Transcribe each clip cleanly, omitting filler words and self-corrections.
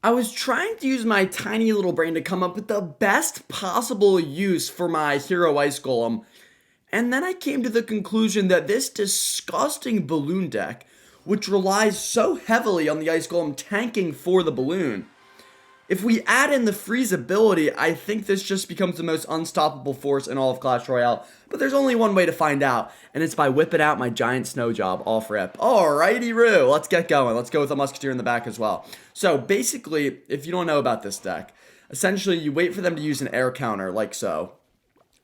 I was trying to use my tiny little brain to come up with the best possible use for my Hero Ice Golem, and then I came to the conclusion that this disgusting balloon deck, which relies so heavily on the Ice Golem tanking for the balloon, if we add in the freeze ability, I think this just becomes the most unstoppable force in all of Clash Royale. But there's only one way to find out, and it's by whipping out my giant snow job off rip. Alrighty, Roo, let's get going. Let's go with a musketeer in the back as well. So basically, if you don't know about this deck, essentially you wait for them to use an air counter like so.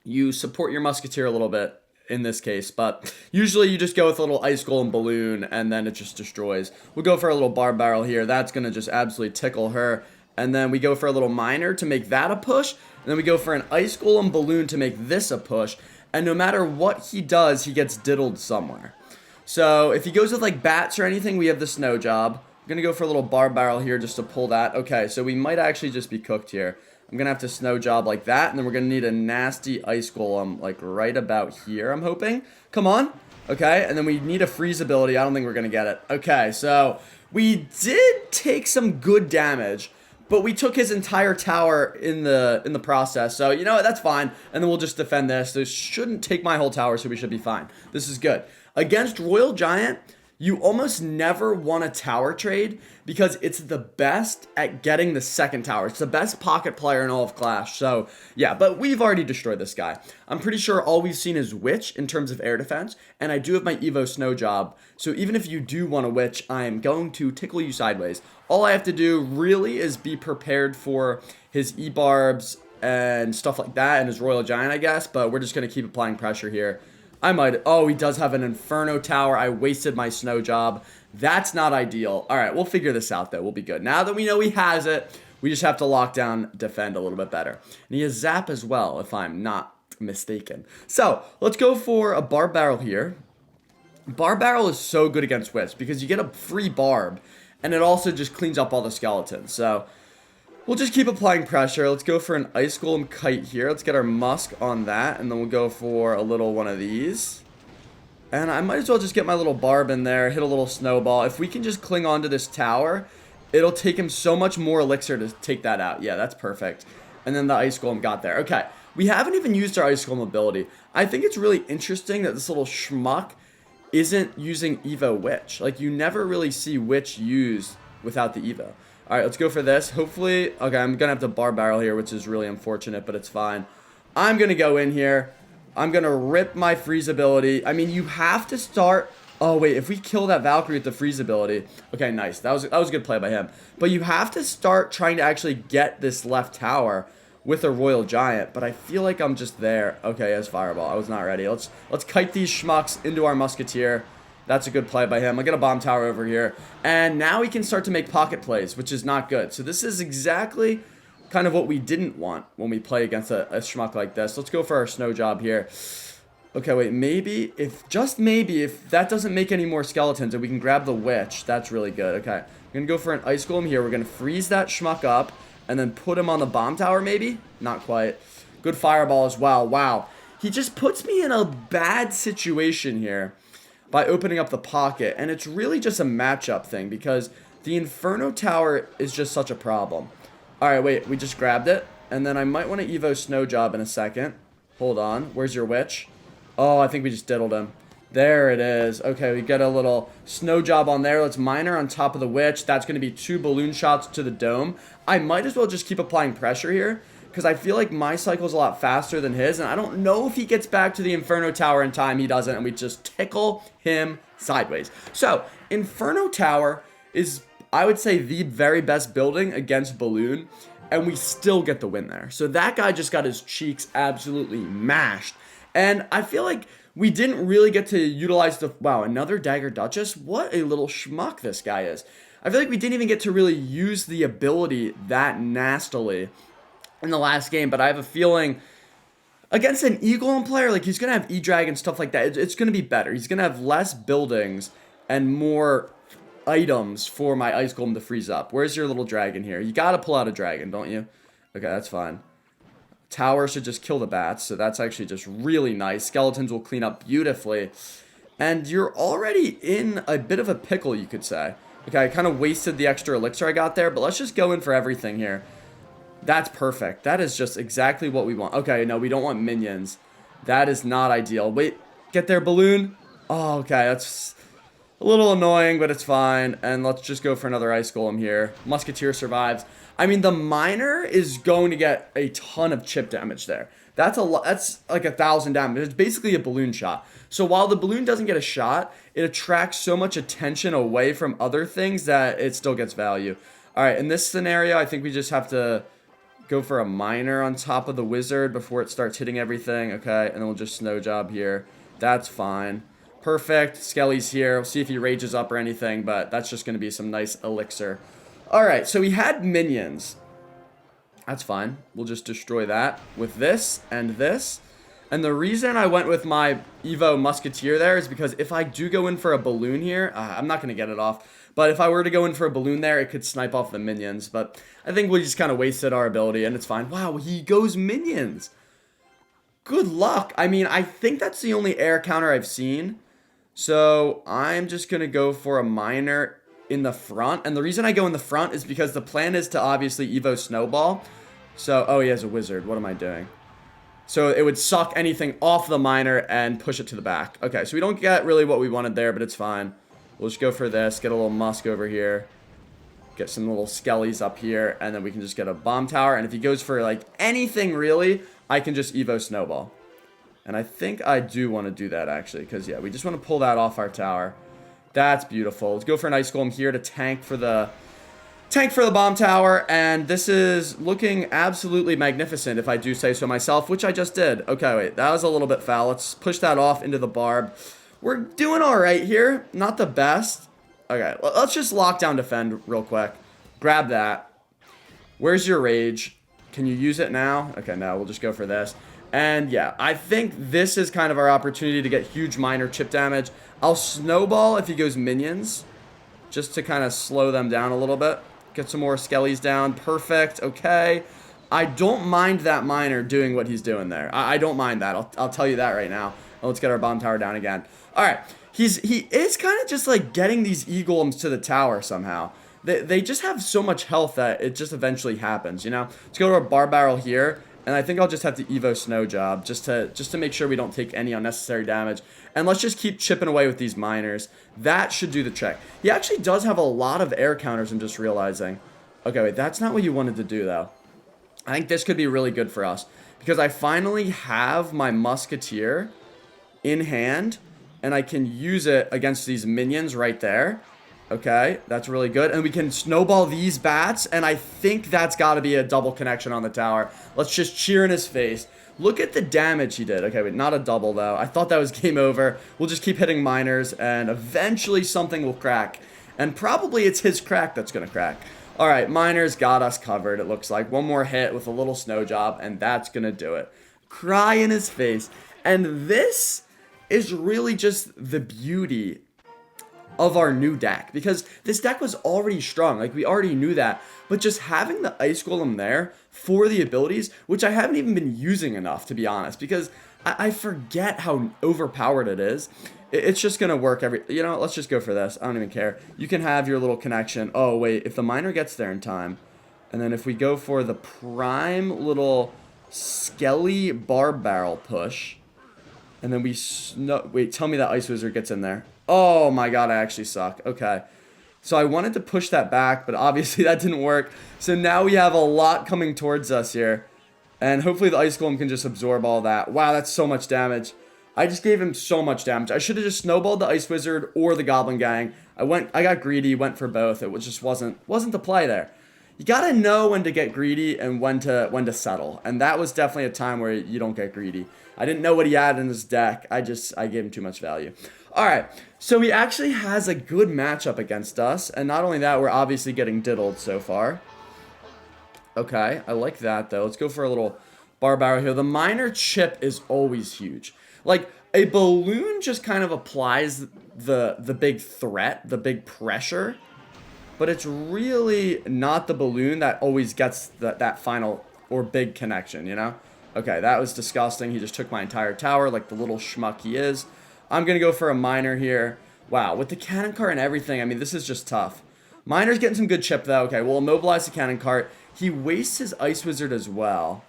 You support your musketeer a little bit in this case, but usually you just go with a little ice golem balloon and then it just destroys. We'll go for a little barb barrel here. That's going to just absolutely tickle her. And then we go for a little miner to make that a push. And then we go for an ice golem balloon to make this a push. And no matter what he does, he gets diddled somewhere. So if he goes with like bats or anything, we have the snow job. I'm going to go for a little barb barrel here just to pull that. Okay, so we might actually just be cooked here. I'm going to have to snow job like that, and then we're going to need a nasty ice golem, like right about here, I'm hoping. Come on. Okay, and then we need a freeze ability. I don't think we're going to get it. Okay, so we did take some good damage, but we took his entire tower in the process. So, you know what, that's fine. And then we'll just defend this. This shouldn't take my whole tower, so we should be fine. This is good. Against Royal Giant, you almost never want a tower trade because it's the best at getting the second tower. It's the best pocket player in all of Clash. So, yeah, but we've already destroyed this guy. I'm pretty sure all we've seen is Witch in terms of air defense, and I do have my Evo Snow Job. So even if you do want a Witch, I'm going to tickle you sideways. All I have to do really is be prepared for his E-Barbs and stuff like that and his Royal Giant, I guess, but we're just going to keep applying pressure here. I might. Oh, he does have an Inferno Tower. I wasted my snow job. That's not ideal. All right, we'll figure this out, though. We'll be good. Now that we know he has it, we just have to lock down, defend a little bit better. And he has Zap as well, if I'm not mistaken. So, let's go for a Barb Barrel here. Barb Barrel is so good against Wisp because you get a free Barb, and it also just cleans up all the skeletons. So, we'll just keep applying pressure. Let's go for an Ice Golem Kite here. Let's get our Musk on that, and then we'll go for a little one of these. And I might as well just get my little Barb in there, hit a little Snowball. If we can just cling on to this tower, it'll take him so much more elixir to take that out. Yeah, that's perfect. And then the Ice Golem got there. Okay, we haven't even used our Ice Golem ability. I think it's really interesting that this little schmuck isn't using Evo Witch. Like, you never really see Witch used without the Evo. All right, let's go for this. Hopefully, okay, I'm going to have to Barb Barrel here, which is really unfortunate, but it's fine. I'm going to go in here. I'm going to rip my freeze ability. I mean, you have to start... Oh, wait, if we kill that Valkyrie with the freeze ability... Okay, nice. That was a good play by him. But you have to start trying to actually get this left tower with a Royal Giant, but I feel like I'm just there. Okay, as Fireball. I was not ready. Let's kite these schmucks into our Musketeer. That's a good play by him. I get a bomb tower over here. And now he can start to make pocket plays, which is not good. So this is exactly kind of what we didn't want when we play against a schmuck like this. Let's go for our snow job here. Okay, wait, maybe, just maybe, if that doesn't make any more skeletons and we can grab the Witch, that's really good. Okay, I'm going to go for an Ice Golem here. We're going to freeze that schmuck up and then put him on the bomb tower, maybe? Not quite. Good Fireball as well. Wow. He just puts me in a bad situation here by opening up the pocket, and it's really just a matchup thing because the Inferno Tower is just such a problem. Alright, wait, we just grabbed it, and then I might want to Evo Snow Job in a second. Hold on, where's your Witch? Oh, I think we just diddled him. There it is. Okay, we get a little Snow Job on there. Let's Miner on top of the Witch. That's going to be 2 balloon shots to the dome. I might as well just keep applying pressure here, because I feel like my cycle is a lot faster than his, and I don't know if he gets back to the Inferno Tower in time. He doesn't, and we just tickle him sideways. So, Inferno Tower is, I would say, the very best building against Balloon, and we still get the win there. So that guy just got his cheeks absolutely mashed, and I feel like we didn't really get to utilize the... Wow, another Dagger Duchess? What a little schmuck this guy is. I feel like we didn't even get to really use the ability that nastily in the last game, but I have a feeling against an E-Golem player, like, he's going to have E-Drag and stuff like that. It's going to be better. He's going to have less buildings and more items for my Ice Golem to freeze up. Where's your little dragon here? You got to pull out a dragon, don't you? Okay, that's fine. Tower should just kill the bats, so that's actually just really nice. Skeletons will clean up beautifully. And you're already in a bit of a pickle, you could say. Okay, I kind of wasted the extra elixir I got there, but let's just go in for everything here. That's perfect. That is just exactly what we want. Okay, no, we don't want minions. That is not ideal. Wait, get there, balloon. Oh, okay, that's a little annoying, but it's fine. And let's just go for another ice golem here. Musketeer survives. I mean, the miner is going to get a ton of chip damage there. That's a lot. That's like 1,000 damage. It's basically a balloon shot. So while the balloon doesn't get a shot, it attracts so much attention away from other things that it still gets value. All right, in this scenario, I think we just have to go for a miner on top of the wizard before it starts hitting everything. Okay, and then we'll just snow job here. That's fine. Perfect. Skelly's here. We'll see if he rages up or anything, but that's just going to be some nice elixir. All right, so we had minions. That's fine. We'll just destroy that with this and this. And the reason I went with my Evo Musketeer there is because if I do go in for a balloon here, I'm not going to get it off. But if I were to go in for a balloon there, it could snipe off the minions. But I think we just kind of wasted our ability, and it's fine. Wow, he goes minions. Good luck. I mean, I think that's the only air counter I've seen. So I'm just going to go for a miner in the front. And the reason I go in the front is because the plan is to obviously Evo Snowball. So, oh, he has a wizard. What am I doing? So it would suck anything off the miner and push it to the back. Okay, so we don't get really what we wanted there, but it's fine. We'll just go for this. Get a little musk over here. Get some little skellies up here. And then we can just get a bomb tower. And if he goes for, like, anything really, I can just Evo Snowball. And I think I do want to do that, actually. Because, yeah, we just want to pull that off our tower. That's beautiful. Let's go for an ice golem here to tank for the bomb tower. And this is looking absolutely magnificent, if I do say so myself, which I just did. Okay, wait, that was a little bit foul. Let's push that off into the barb. We're doing all right here. Not the best. Okay, let's just lock down defend real quick. Grab that. Where's your rage? Can you use it now? Okay, no, we'll just go for this. And yeah, I think this is kind of our opportunity to get huge minor chip damage. I'll snowball if he goes minions, just to kind of slow them down a little bit. Get some more skellies down. Perfect. Okay. I don't mind that miner doing what he's doing there. I don't mind that. I'll tell you that right now. Let's get our bomb tower down again. All right. He is kind of just like getting these e-golems to the tower somehow. They just have so much health that it just eventually happens, you know? Let's go to our bar barrel here. And I think I'll just have to Evo Snow Job just to make sure we don't take any unnecessary damage. And let's just keep chipping away with these miners. That should do the trick. He actually does have a lot of air counters, I'm just realizing. Okay, wait, that's not what you wanted to do, though. I think this could be really good for us. Because I finally have my Musketeer in hand. And I can use it against these minions right there. Okay, that's really good. And we can snowball these bats, and I think that's got to be a double connection on the tower. Let's just cheer in his face. Look at the damage he did. Okay, wait, not a double, though. I thought that was game over. We'll just keep hitting miners, and eventually something will crack. And probably it's his crack that's going to crack. All right, miners got us covered, it looks like. One more hit with a little snow job, and that's going to do it. Cry in his face. And this is really just the beauty of our new deck, because this deck was already strong, like we already knew that, but just having the ice golem there for the abilities, which I haven't even been using enough, to be honest, because I forget how overpowered it is. It's just gonna work you know, let's just go for this. I don't even care. You can have your little connection. Oh wait, if the miner gets there in time, and then if we go for the prime little skelly barb barrel push, and then we wait, tell me that ice wizard gets in there. Oh my god, I actually suck. Okay. So I wanted to push that back, but obviously that didn't work. So now we have a lot coming towards us here. And hopefully the Ice Golem can just absorb all that. Wow, that's so much damage. I just gave him so much damage. I should have just snowballed the Ice Wizard or the Goblin Gang. I got greedy, went for both. It just wasn't the play there. You gotta know when to get greedy and when to settle. And that was definitely a time where you don't get greedy. I didn't know what he had in his deck. I gave him too much value. Alright, so he actually has a good matchup against us, and not only that, we're obviously getting diddled so far. Okay, I like that though. Let's go for a little bar barrel here. The minor chip is always huge. Like, a balloon just kind of applies the big threat, the big pressure, but it's really not the balloon that always gets that final or big connection, you know? Okay, that was disgusting. He just took my entire tower like the little schmuck he is. I'm going to go for a miner here. Wow, with the cannon cart and everything, I mean, this is just tough. Miner's getting some good chip, though. Okay, we'll immobilize the cannon cart. He wastes his Ice Wizard as well.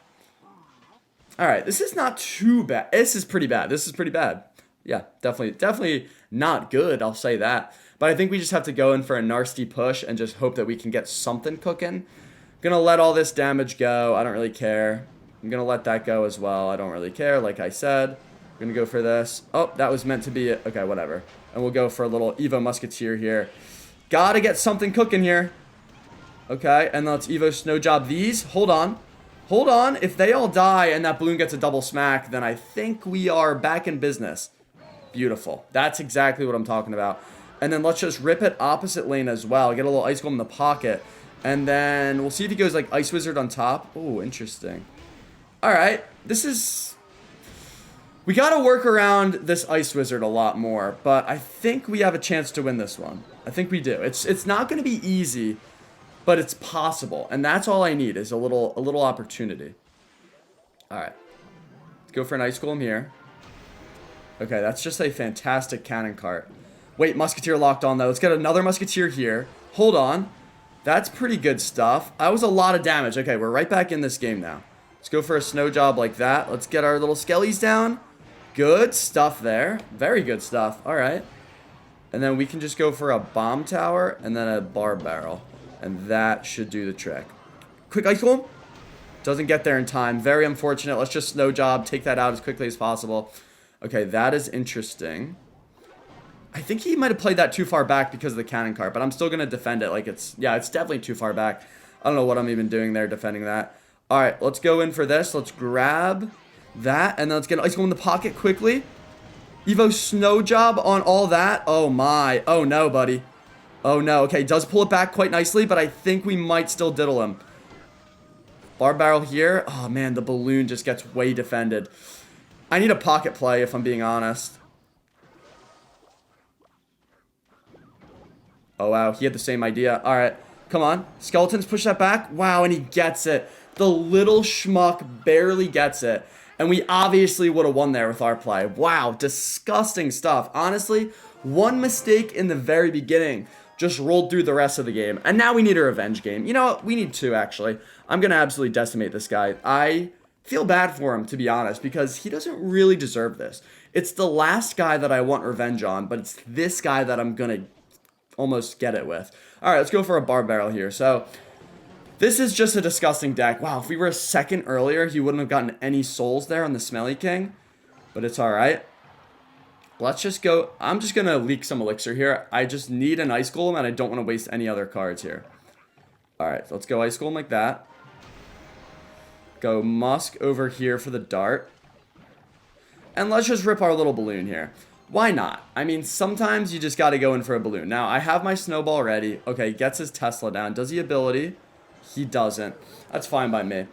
Alright, this is not too bad. This is pretty bad. This is pretty bad. Yeah, definitely not good, I'll say that. But I think we just have to go in for a nasty push and just hope that we can get something cooking. Gonna let all this damage go. I don't really care. I'm gonna let that go as well. I don't really care, like I said. I'm gonna go for this. Oh, that was meant to be it. Okay, whatever. And we'll go for a little Evo Musketeer here. Gotta get something cooking here. Okay, and let's Evo Snow Job these. Hold on. Hold on. If they all die and that balloon gets a double smack, then I think we are back in business. Beautiful. That's exactly what I'm talking about. And then let's just rip it opposite lane as well. Get a little Ice Golem in the pocket. And then we'll see if he goes like Ice Wizard on top. Oh, interesting. Alright. This is... We gotta work around this Ice Wizard a lot more. But I think we have a chance to win this one. I think we do. It's not gonna be easy, but it's possible. And that's all I need is a little opportunity. Alright. Let's go for an Ice Golem here. Okay, that's just a fantastic cannon cart. Wait, Musketeer locked on though. Let's get another Musketeer here. Hold on. That's pretty good stuff. That was a lot of damage. Okay, we're right back in this game now. Let's go for a Snow Job like that. Let's get our little Skellies down. Good stuff there. Very good stuff. Alright. And then we can just go for a Bomb Tower and then a Bar Barrel. And that should do the trick. Quick Ice Golem. Doesn't get there in time. Very unfortunate. Let's just Snow Job. Take that out as quickly as possible. Okay, that is interesting. I think he might have played that too far back because of the cannon cart, but I'm still going to defend it like it's... Yeah, it's definitely too far back. I don't know what I'm even doing there defending that. Alright, let's go in for this. Let's grab that, and then let's get an Ice Golem in the pocket quickly. Evo Snow Job on all that. Oh my. Oh no, buddy. Oh no. Okay, does pull it back quite nicely, but I think we might still diddle him. Bar Barrel here. Oh man, the balloon just gets way defended. I need a pocket play if I'm being honest. Oh, wow. He had the same idea. All right. Come on. Skeletons push that back. Wow, and he gets it. The little schmuck barely gets it. And we obviously would have won there with our play. Wow. Disgusting stuff. Honestly, one mistake in the very beginning just rolled through the rest of the game. And now we need a revenge game. You know what? We need two, actually. I'm going to absolutely decimate this guy. I feel bad for him, to be honest, because he doesn't really deserve this. It's the last guy that I want revenge on, but it's this guy that I'm going to almost get it with. Alright, let's go for a Bar Barrel here. So, this is just a disgusting deck. Wow, if we were a second earlier, he wouldn't have gotten any souls there on the Smelly King. But it's alright. Let's just go... I'm just going to leak some Elixir here. I just need an Ice Golem, and I don't want to waste any other cards here. Alright, so let's go Ice Golem like that. Go Musk over here for the Dart. And let's just rip our little balloon here. Why not? I mean, sometimes you just got to go in for a balloon. Now, I have my snowball ready. Okay, gets his Tesla down. Does he ability? He doesn't. That's fine by me.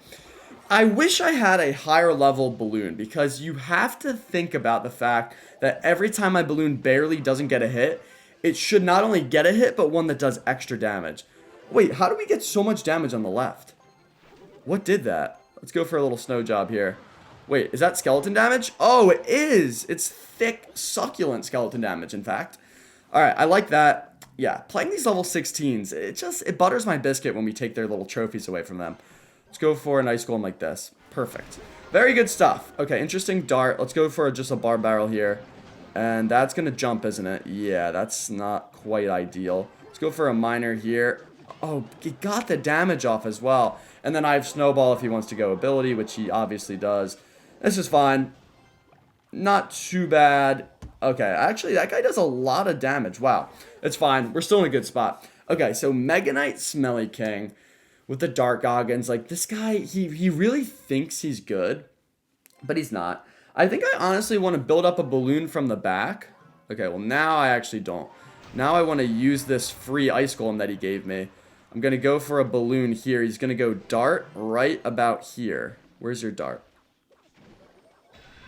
I wish I had a higher level balloon because you have to think about the fact that every time my balloon barely doesn't get a hit, it should not only get a hit, but one that does extra damage. Wait, how do we get so much damage on the left? What did that? Let's go for a little Snow Job here. Wait, is that skeleton damage? Oh, it is! It's thick, succulent skeleton damage, in fact. Alright, I like that. Yeah, playing these level 16s, it butters my biscuit when we take their little trophies away from them. Let's go for an Ice Golem like this. Perfect. Very good stuff. Okay, interesting Dart. Let's go for just a Bar Barrel here. And that's going to jump, isn't it? Yeah, that's not quite ideal. Let's go for a Miner here. Oh, he got the damage off as well. And then I have Snowball if he wants to go ability, which he obviously does. This is fine. Not too bad. Okay, actually, that guy does a lot of damage. Wow. It's fine. We're still in a good spot. Okay, so Mega Knight Smelly King with the Dark Goggins. Like, this guy, he really thinks he's good, but he's not. I think I honestly want to build up a balloon from the back. Okay, well, now I actually don't. Now I want to use this free Ice Golem that he gave me. I'm going to go for a balloon here. He's going to go Dart right about here. Where's your Dart?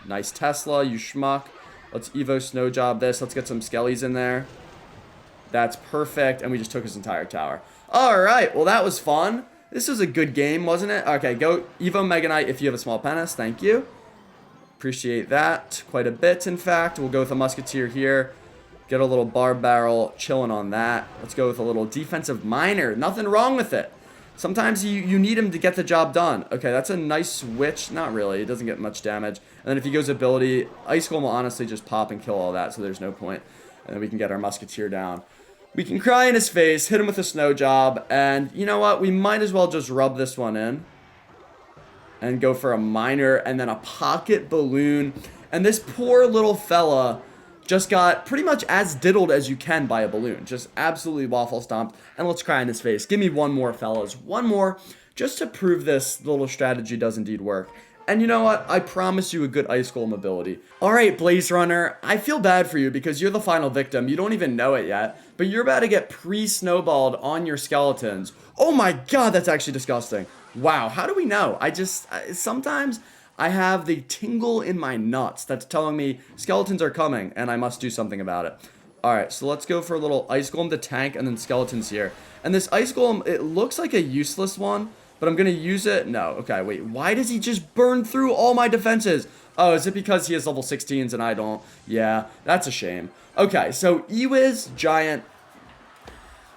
Nice Tesla, you schmuck. Let's Evo Snow Job this. Let's get some Skellies in there. That's perfect. And we just took his entire tower. Alright, well that was fun. This was a good game, wasn't it? Okay, go Evo Mega Knight if you have a small penis. Thank you. Appreciate that quite a bit, in fact. We'll go with a Musketeer here. Get a little bar barrel chilling on that. Let's go with a little defensive miner. Nothing wrong with it. Sometimes you need him to get the job done. Okay, that's a nice switch. Not really. It doesn't get much damage. And then if he goes ability, Ice Golem will honestly just pop and kill all that, so there's no point. And then we can get our Musketeer down. We can cry in his face, hit him with a snow job, and you know what? We might as well just rub this one in. And go for a miner, and then a pocket balloon. And this poor little fella just got pretty much as diddled as you can by a balloon. Just absolutely waffle stomped. And let's cry in his face. Give me one more, fellas. One more, just to prove this little strategy does indeed work. And you know what? I promise you a good Ice Golem ability. Alright, Blaze Runner, I feel bad for you because you're the final victim. You don't even know it yet. But you're about to get pre-snowballed on your skeletons. Oh my god, that's actually disgusting. Wow, how do we know? Sometimes I have the tingle in my nuts that's telling me skeletons are coming and I must do something about it. Alright, so let's go for a little Ice Golem to tank and then skeletons here. And this Ice Golem, it looks like a useless one, but I'm going to use it. No, okay, wait, why does he just burn through all my defenses? Oh, is it because he has level 16s and I don't? Yeah, that's a shame. Okay, so Ewiz Giant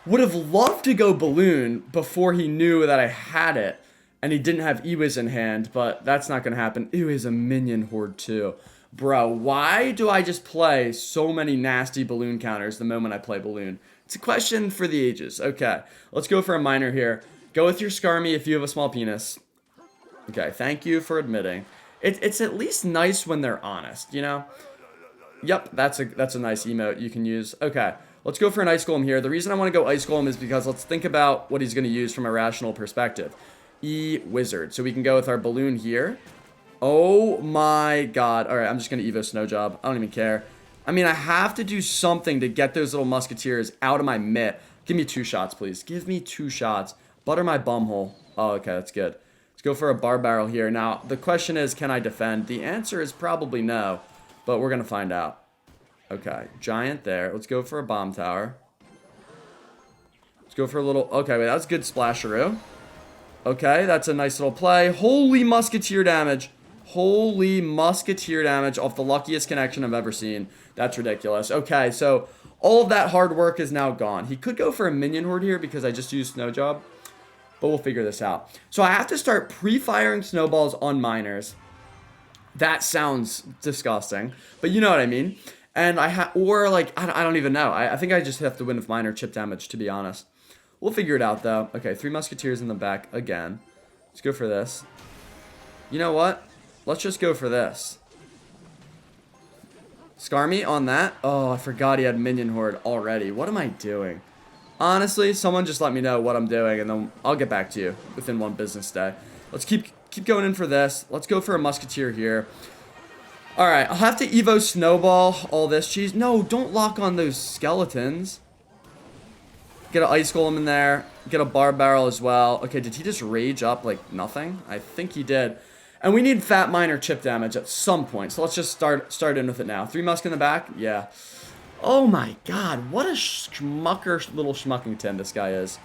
would have loved to go balloon before he knew that I had it. And he didn't have Ewiz in hand, but that's not going to happen. Ew, he's a minion horde too. Bro, why do I just play so many nasty balloon counters the moment I play balloon? It's a question for the ages. Okay, let's go for a miner here. Go with your Skarmy if you have a small penis. Okay, thank you for admitting. It's at least nice when they're honest, you know? Yep, that's a nice emote you can use. Okay, let's go for an Ice Golem here. The reason I want to go Ice Golem is because let's think about what he's going to use from a rational perspective. Wizard. So we can go with our balloon here. Oh my god. Alright, I'm just going to Evo Snow Job. I don't even care. I mean, I have to do something to get those little Musketeers out of my mitt. Give me 2 shots, please. Give me 2 shots. Butter my bumhole. Oh, okay, that's good. Let's go for a bar barrel here. Now, the question is, can I defend? The answer is probably no, but we're going to find out. Okay, giant there. Let's go for a bomb tower. Let's go for a little... Okay, wait, that's good splasheroo. Okay, that's a nice little play. Holy Musketeer damage. Holy Musketeer damage off the luckiest connection I've ever seen. That's ridiculous. Okay, so all of that hard work is now gone. He could go for a minion horde here because I just used Snow Job. But we'll figure this out. So I have to start pre-firing snowballs on miners. That sounds disgusting. But you know what I mean. And I don't even know. I think I just have to win with miner chip damage, to be honest. We'll figure it out, though. Okay, 3 Musketeers in the back again. Let's go for this. You know what? Let's just go for this. Skarmy on that. Oh, I forgot he had Minion Horde already. What am I doing? Honestly, someone just let me know what I'm doing, and then I'll get back to you within 1 business day. Let's keep going in for this. Let's go for a Musketeer here. Alright, I'll have to Evo Snowball all this cheese. No, don't lock on those skeletons. Get an Ice Golem in there. Get a Bar Barrel as well. Okay, did he just rage up like nothing? I think he did. And we need Fat Miner chip damage at some point. So let's just start in with it now. 3 Musk in the back? Yeah. Oh my god. What a schmucker little schmuckington this guy is.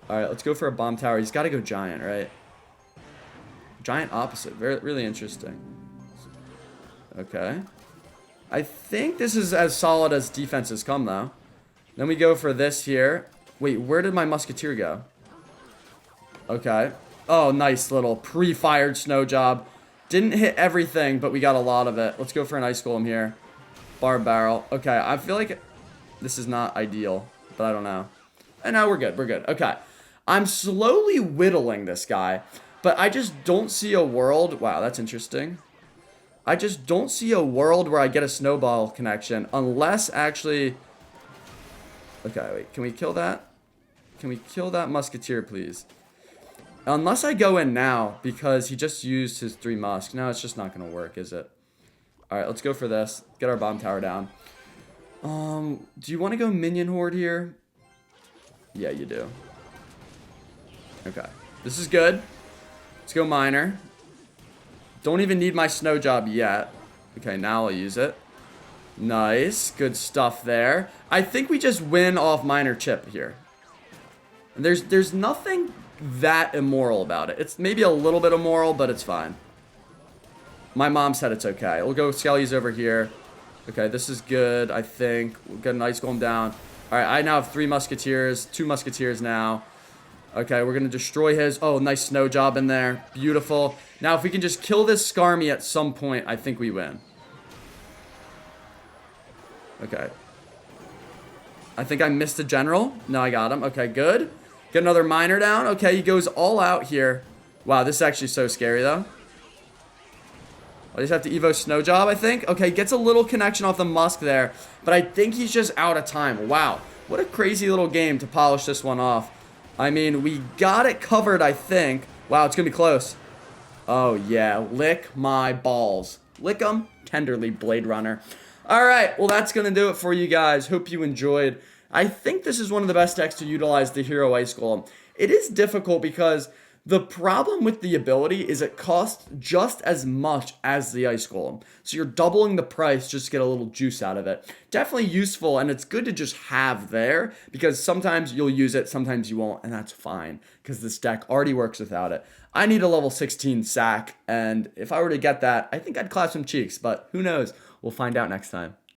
Alright, let's go for a Bomb Tower. He's got to go Giant, right? Giant opposite. Really interesting. Okay. I think this is as solid as defenses come, though. Then we go for this here. Wait, where did my Musketeer go? Okay. Oh, nice little pre-fired Snow Job. Didn't hit everything, but we got a lot of it. Let's go for an Ice Golem here. Bar Barrel. Okay, I feel like this is not ideal, but I don't know. And now we're good. We're good. Okay. I'm slowly whittling this guy, but I just don't see a world. Wow, that's interesting. I just don't see a world where I get a snowball connection unless actually... Okay, wait, can we kill that? Can we kill that Musketeer, please? Unless I go in now, because he just used his 3 Musk. No, it's just not going to work, is it? Alright, let's go for this. Get our Bomb Tower down. Do you want to go Minion Horde here? Yeah, you do. Okay, this is good. Let's go Miner. Don't even need my Snow Job yet. Okay, now I'll use it. Nice. Good stuff there. I think we just win off Miner chip here. There's nothing that immoral about it. It's maybe a little bit immoral, but it's fine. My mom said it's okay. We'll go Skellies over here. Okay, this is good, I think. We'll get an Ice Golem down. Alright, I now have 3 Musketeers. 2 Musketeers now. Okay, we're going to destroy his... Oh, nice snow job in there. Beautiful. Now, if we can just kill this Skarmy at some point, I think we win. Okay. I think I missed a general. No, I got him. Okay, good. Get another miner down. Okay, he goes all out here. Wow, this is actually so scary, though. I just have to Evo Snow Job, I think. Okay, gets a little connection off the Musk there. But I think he's just out of time. Wow, what a crazy little game to polish this one off. I mean, we got it covered, I think. Wow, it's going to be close. Oh, yeah. Lick my balls. Lick them tenderly, Blade Runner. All right, well, that's going to do it for you guys. Hope you enjoyed. I think this is one of the best decks to utilize the Hero Ice Golem. It is difficult because the problem with the ability is it costs just as much as the Ice Golem. So you're doubling the price just to get a little juice out of it. Definitely useful, and it's good to just have there because sometimes you'll use it, sometimes you won't, and that's fine because this deck already works without it. I need a level 16 sack, and if I were to get that, I think I'd clap some cheeks, but who knows? We'll find out next time.